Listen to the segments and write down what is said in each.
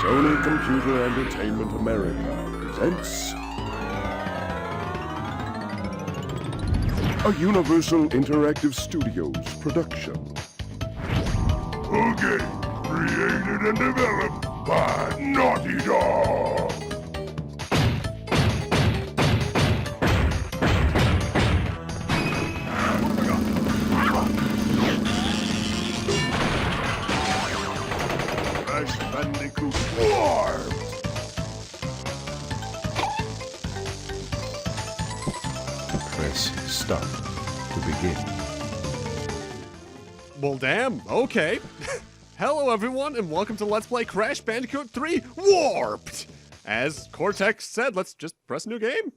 Sony Computer Entertainment America presents a Universal Interactive Studios production. A game created and developed by Naughty Dog. Crash Bandicoot WARPED. Press start to begin. Well, damn, okay. Hello, everyone, and welcome to Let's Play Crash Bandicoot 3 Warped! As Cortex said, let's just press a new game.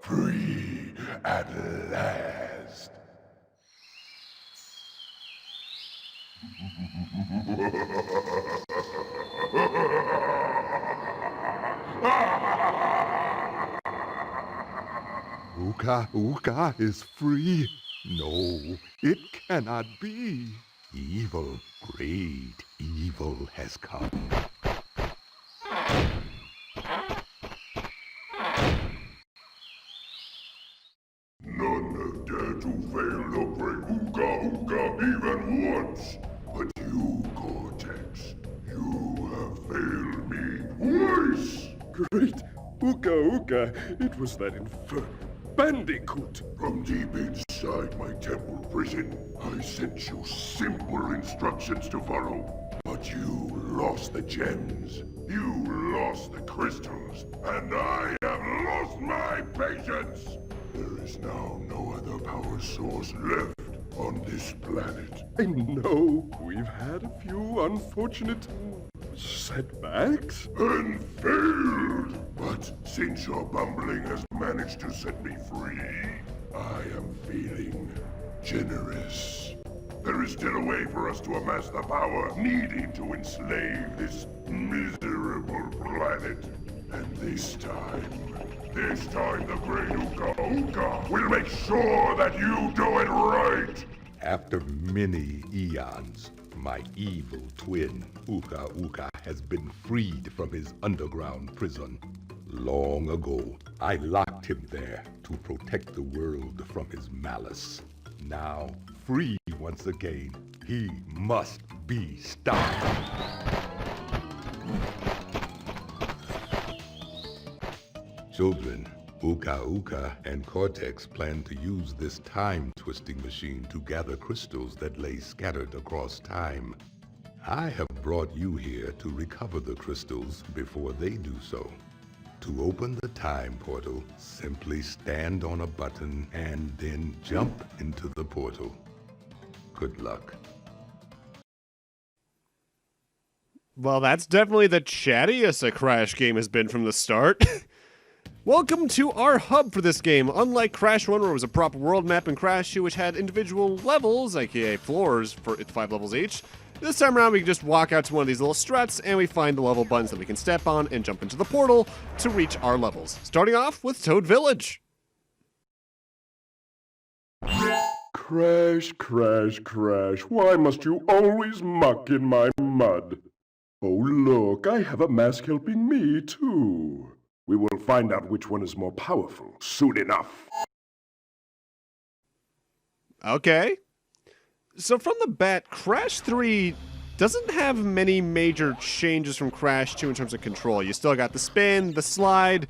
Free at last. Uka-Uka is free. No, it cannot be. Evil, great evil has come. None have dared to fail to break Uka-Uka even once. But you, Cortex, you have failed me twice. Great Uka-Uka, it was that infernal Bandicoot. From deep inside my temple prison, I sent you simple instructions to follow. But you lost the gems, you lost the crystals, and I have lost my patience. There is now no other power source left on this planet. I know we've had a few unfortunate setbacks. And failed! But since your bumbling has managed to set me free, I am feeling generous. There is still a way for us to amass the power needed to enslave this miserable planet. And this time the great Uka-Uka will make sure that you do it right! After many eons, my evil twin, Uka-Uka, has been freed from his underground prison. Long ago, I locked him there to protect the world from his malice. Now, free once again, he must be stopped. Children, Uka-Uka and Cortex plan to use this time-twisting machine to gather crystals that lay scattered across time. I have brought you here to recover the crystals before they do so. To open the time portal, simply stand on a button and then jump into the portal. Good luck. Well, that's definitely the chattiest a Crash game has been from the start. Welcome to our hub for this game. Unlike Crash 1, where it was a proper world map, and Crash 2, which had individual levels, aka floors, for 5 levels each, this time around we can just walk out to one of these little struts, and we find the level buttons that we can step on and jump into the portal to reach our levels. Starting off with Toad Village. Crash, crash, crash. Why must you always muck in my mud? Oh, look, I have a mask helping me, too. We will find out which one is more powerful soon enough. Okay. So from the bat, Crash 3 doesn't have many major changes from Crash 2 in terms of control. You still got the spin, the slide,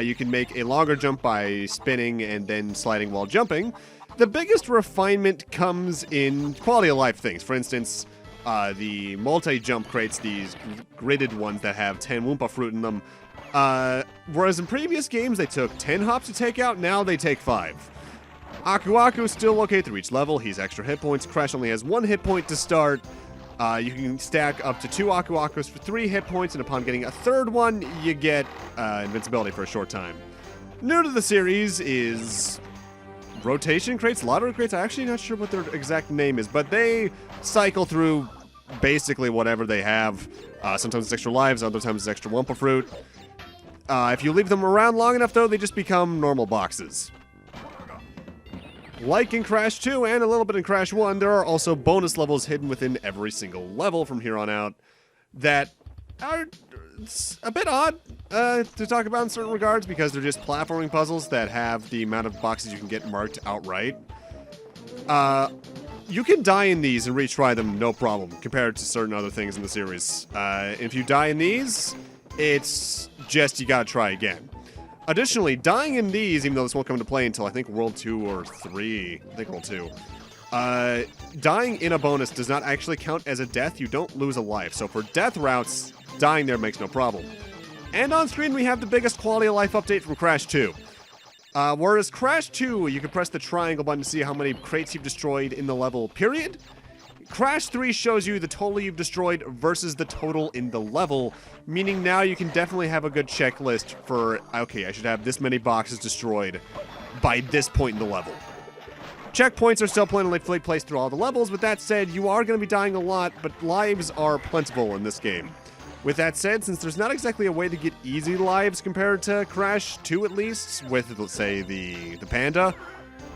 you can make a longer jump by spinning and then sliding while jumping. The biggest refinement comes in quality of life things. For instance, the multi-jump crates, these gridded ones that have 10 Wumpa fruit in them, whereas in previous games they took 10 hops to take out, now they take 5. Aku-Aku is still okay through each level. He's extra hit points. Crash only has 1 hit point to start. You can stack up to 2 Aku-Akus for 3 hit points, and upon getting a 3rd one, you get invincibility for a short time. New to the series is rotation crates, lottery crates. I'm actually not sure what their exact name is, but they cycle through basically whatever they have. Sometimes it's extra lives, other times it's extra Wumpa Fruit. If you leave them around long enough, though, they just become normal boxes. Like in Crash 2 and a little bit in Crash 1, there are also bonus levels hidden within every single level from here on out that are a bit odd to talk about in certain regards because they're just platforming puzzles that have the amount of boxes you can get marked outright. You can die in these and retry them no problem compared to certain other things in the series. If you die in these, it's just you gotta try again. Additionally, dying in these, even though this won't come into play until I think World 2 or 3, I think World 2, dying in a bonus does not actually count as a death. You don't lose a life. So for death routes, dying there makes no problem. And on screen, we have the biggest quality of life update from Crash 2. Whereas Crash 2, you can press the triangle button to see how many crates you've destroyed in the level, period. Crash 3 shows you the total you've destroyed versus the total in the level, meaning now you can definitely have a good checklist for, okay, I should have this many boxes destroyed by this point in the level. Checkpoints are still plentifully placed through all the levels. With that said, you are going to be dying a lot, but lives are plentiful in this game. With that said, since there's not exactly a way to get easy lives compared to Crash 2 at least, with, let's say, the Panda,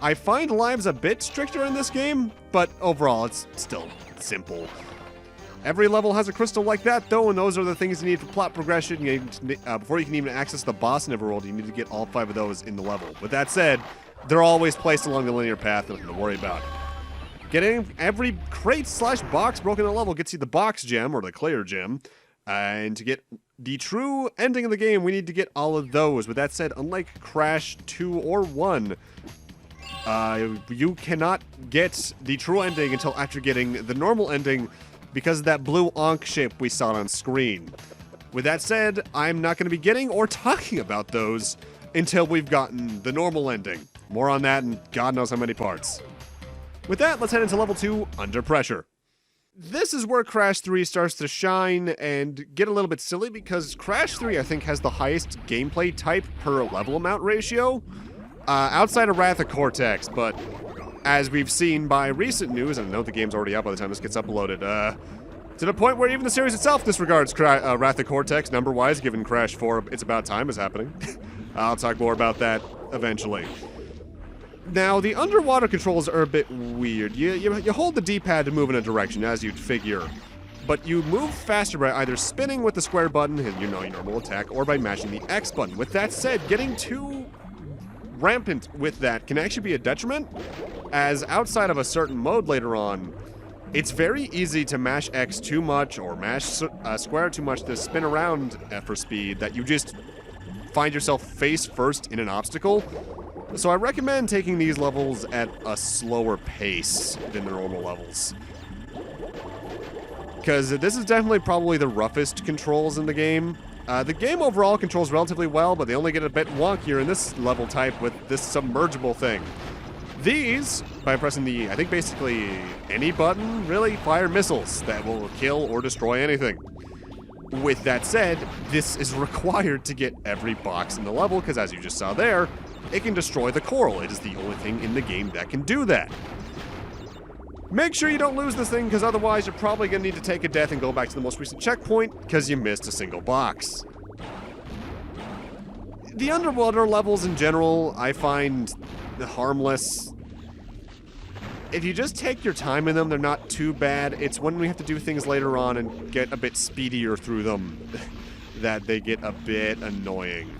I find lives a bit stricter in this game, but overall it's still simple. Every level has a crystal like that, though, and those are the things you need for plot progression. Before you can even access the boss in every world, you need to get all 5 of those in the level. With that said, they're always placed along the linear path, nothing to worry about. Getting every crate/box broken in a level gets you the box gem, or the clear gem, and to get the true ending of the game, we need to get all of those. With that said, unlike Crash 2 or 1, you cannot get the true ending until after getting the normal ending because of that blue Ankh shape we saw on screen. With that said, I'm not going to be getting or talking about those until we've gotten the normal ending. More on that in God knows how many parts. With that, let's head into level 2, Under Pressure. This is where Crash 3 starts to shine and get a little bit silly because Crash 3, I think, has the highest gameplay type per level amount ratio. Outside of Wrath of Cortex, but as we've seen by recent news, and I know the game's already out by the time this gets uploaded, to the point where even the series itself disregards Wrath of Cortex number-wise, given Crash 4 It's About Time is happening. I'll talk more about that eventually. Now, the underwater controls are a bit weird. You hold the D-pad to move in a direction, as you'd figure, but you move faster by either spinning with the square button, and your normal attack, or by mashing the X button. With that said, getting too rampant with that can actually be a detriment, as outside of a certain mode later on, it's very easy to mash X too much or mash square too much to spin around for speed that you just find yourself face first in an obstacle. So I recommend taking these levels at a slower pace than the normal levels, because this is definitely probably the roughest controls in the game. The game overall controls relatively well, but they only get a bit wonkier in this level type with this submergible thing. These, by pressing the, I think basically any button, really fire missiles that will kill or destroy anything. With that said, this is required to get every box in the level, because as you just saw there, it can destroy the coral. It is the only thing in the game that can do that. Make sure you don't lose this thing, because otherwise you're probably going to need to take a death and go back to the most recent checkpoint, because you missed a single box. The underwater levels in general, I find harmless. If you just take your time in them, they're not too bad. It's when we have to do things later on and get a bit speedier through them that they get a bit annoying.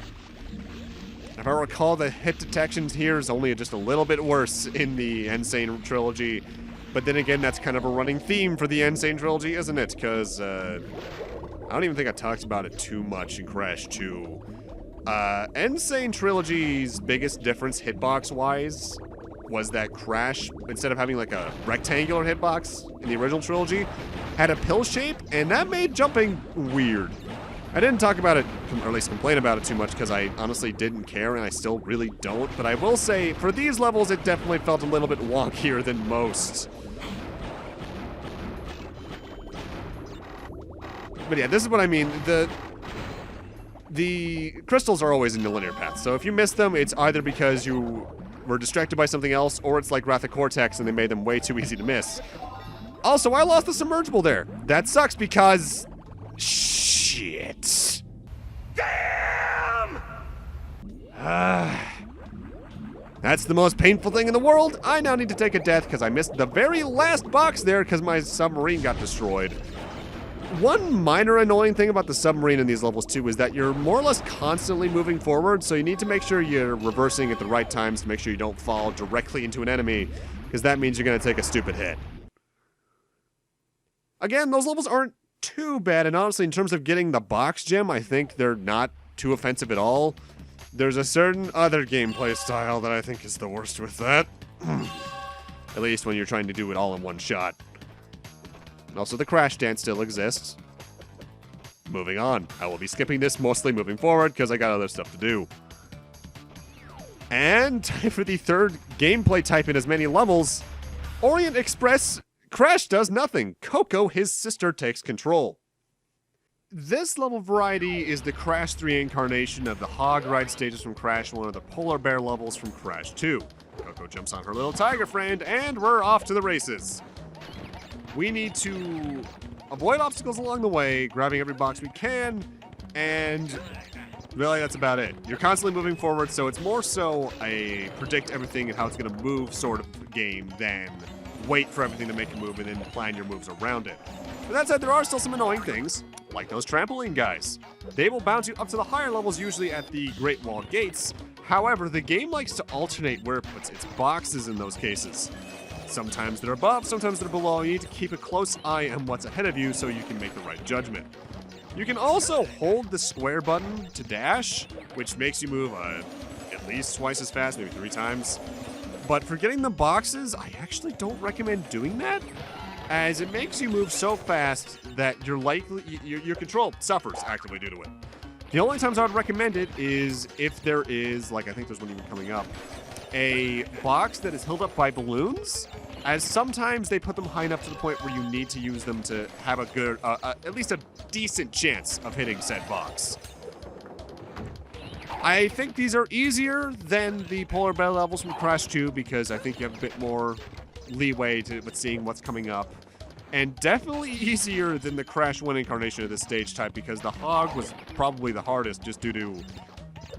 If I recall, the hit detections here is only just a little bit worse in the Insane trilogy. But then again, that's kind of a running theme for the Insane trilogy, isn't it? Because I don't even think I talked about it too much in Crash 2. Insane trilogy's biggest difference hitbox-wise was that Crash, instead of having like a rectangular hitbox in the original trilogy, had a pill shape, and that made jumping weird. I didn't talk about it, or at least complain about it too much, because I honestly didn't care, and I still really don't. But I will say, for these levels, it definitely felt a little bit wonkier than most. But yeah, this is what I mean. The crystals are always in the linear path, so if you miss them, it's either because you were distracted by something else, or it's like Wrath of Cortex and they made them way too easy to miss. Also, I lost the submergible there. That sucks because... shit. Damn! That's the most painful thing in the world. I now need to take a death because I missed the very last box there because my submarine got destroyed. One minor annoying thing about the submarine in these levels too is that you're more or less constantly moving forward, so you need to make sure you're reversing at the right times to make sure you don't fall directly into an enemy, because that means you're going to take a stupid hit. Again, those levels aren't too bad, and honestly, in terms of getting the box gem, I think they're not too offensive at all. There's a certain other gameplay style that I think is the worst with that. At least when you're trying to do it all in one shot. Also, the crash dance still exists. Moving on. I will be skipping this, mostly moving forward, because I got other stuff to do. And time for the third gameplay type in as many levels. Orient Express. Crash does nothing. Coco, his sister, takes control. This level variety is the Crash 3 incarnation of the hog ride stages from Crash 1 or the polar bear levels from Crash 2. Coco jumps on her little tiger friend, and we're off to the races. We need to avoid obstacles along the way, grabbing every box we can, and really that's about it. You're constantly moving forward, so it's more so a predict everything and how it's going to move sort of game than wait for everything to make a move and then plan your moves around it. But that said, there are still some annoying things, like those trampoline guys. They will bounce you up to the higher levels, usually at the Great Wall gates. However, the game likes to alternate where it puts its boxes in those cases. Sometimes they're above, sometimes they're below. You need to keep a close eye on what's ahead of you so you can make the right judgment. You can also hold the square button to dash, which makes you move at least twice as fast, maybe 3 times. But for getting the boxes, I actually don't recommend doing that, as it makes you move so fast that your control suffers actively due to it. The only times I would recommend it is if there is, like I think there's one even coming up, a box that is held up by balloons, as sometimes they put them high enough to the point where you need to use them to have a good, at least a decent chance of hitting said box. I think these are easier than the polar bear levels from Crash 2 because I think you have a bit more leeway with seeing what's coming up. And definitely easier than the Crash 1 incarnation of this stage type because the hog was probably the hardest just due to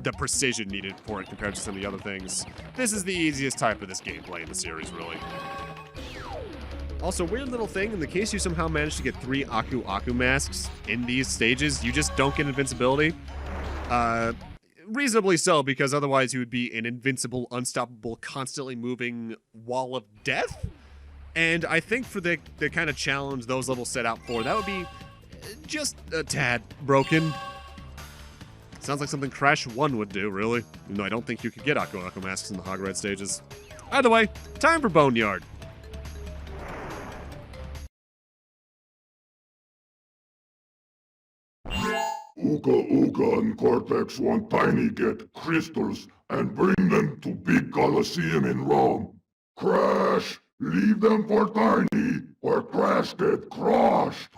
the precision needed for it compared to some of the other things. This is the easiest type of this gameplay in the series, really. Also, weird little thing, in the case you somehow manage to get 3 Uka-Uka masks in these stages, you just don't get invincibility. Reasonably so, because otherwise you would be an invincible, unstoppable, constantly moving wall of death. And I think for the kind of challenge those levels set out for, that would be just a tad broken. Sounds like something Crash 1 would do, really. Even though I don't think you could get Uka-Uka masks in the hog ride stages. Either way, time for Boneyard. Uka-Uka and Cortex want Tiny get crystals and bring them to Big Coliseum in Rome. Crash, leave them for Tiny, or Crash get crushed.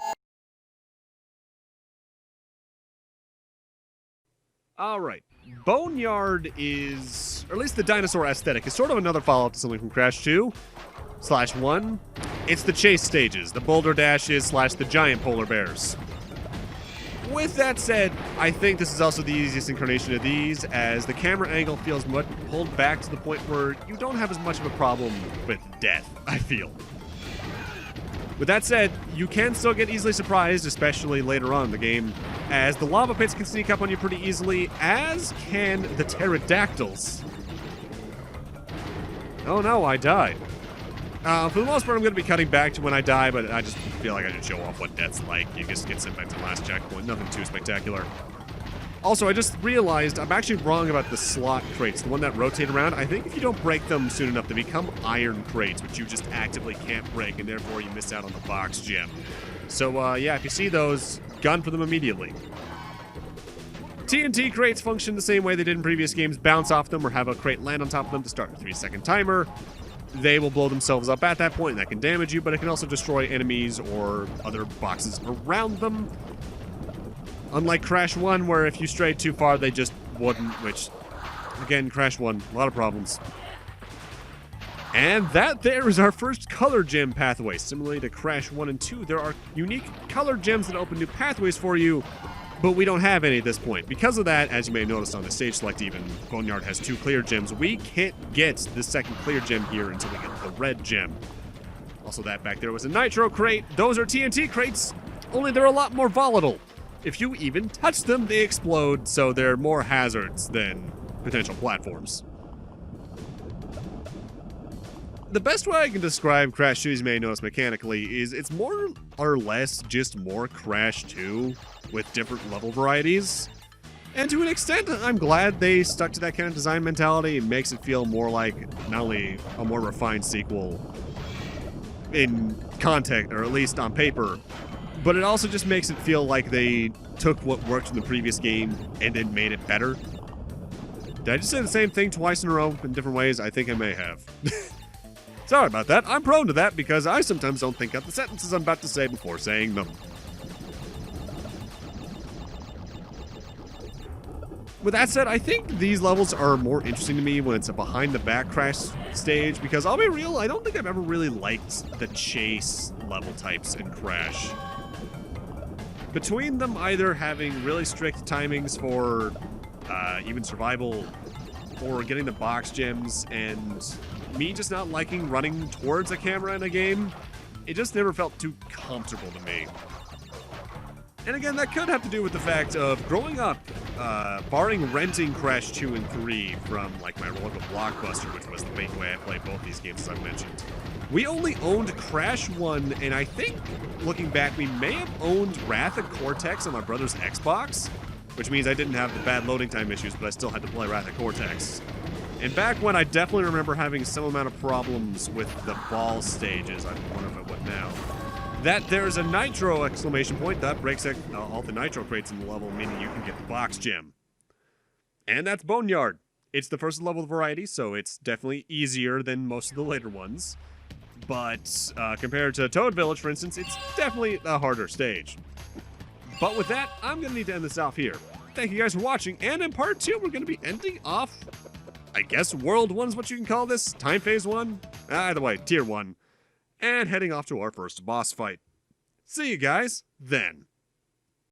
Alright, Boneyard is, or at least the dinosaur aesthetic, is sort of another follow-up to something from Crash 2/1. It's the chase stages, the boulder dashes / the giant polar bears. With that said, I think this is also the easiest incarnation of these, as the camera angle feels much pulled back to the point where you don't have as much of a problem with death, I feel. With that said, you can still get easily surprised, especially later on in the game, as the lava pits can sneak up on you pretty easily, as can the pterodactyls. Oh no, I died. For the most part, I'm going to be cutting back to when I die, but I just feel like I should show off what death's like. You just get sent back to the last checkpoint. Nothing too spectacular. Also, I just realized I'm actually wrong about the slot crates, the one that rotate around. I think if you don't break them soon enough, they become iron crates, which you just actively can't break, and therefore you miss out on the box gem. So, yeah, if you see those, gun for them immediately. TNT crates function the same way they did in previous games. Bounce off them or have a crate land on top of them to start a 3-second timer. They will blow themselves up at that point, and that can damage you, but it can also destroy enemies or other boxes around them. Unlike Crash 1, where if you strayed too far, they just wouldn't, which, again, Crash 1, a lot of problems. And that there is our first color gem pathway. Similarly to Crash 1 and 2, there are unique color gems that open new pathways for you, but we don't have any at this point. Because of that, as you may have noticed on the stage select even, Boneyard has 2 clear gems. We can't get the second clear gem here until we get the red gem. Also, that back there was a nitro crate. Those are TNT crates, only they're a lot more volatile. If you even touch them, they explode, so they're more hazards than potential platforms. The best way I can describe Crash 2, as you may notice mechanically, is it's more or less just more Crash 2 with different level varieties. And to an extent, I'm glad they stuck to that kind of design mentality. It makes it feel more like not only a more refined sequel in content, or at least on paper, but it also just makes it feel like they took what worked in the previous game and then made it better. Did I just say the same thing twice in a row in different ways? I think I may have. Sorry about that. I'm prone to that because I sometimes don't think out the sentences I'm about to say before saying them. With that said, I think these levels are more interesting to me when it's a behind-the-back Crash stage, because I'll be real, I don't think I've ever really liked the chase level types in Crash. Between them either having really strict timings for even survival or getting the box gems, and me just not liking running towards a camera in a game, it just never felt too comfortable to me. And again, that could have to do with the fact of growing up, barring renting Crash 2 and 3 from like my local Blockbuster, which was the main way I played both these games, as I've mentioned. We only owned Crash 1, and I think, looking back, we may have owned Wrath of Cortex on my brother's Xbox, which means I didn't have the bad loading time issues, but I still had to play Wrath of Cortex. And back when, I definitely remember having some amount of problems with the ball stages. I wonder if I would now. That there's a nitro exclamation point that breaks all the nitro crates in the level, meaning you can get the box gem. And that's Boneyard. It's the first level variety, so it's definitely easier than most of the later ones. But compared to Toad Village, for instance, it's definitely a harder stage. But with that, I'm going to need to end this off here. Thank you guys for watching, and in part 2, we're going to be ending off, I guess World 1 is what you can call this? Time Phase 1? Either way, Tier 1. And heading off to our first boss fight. See you guys then.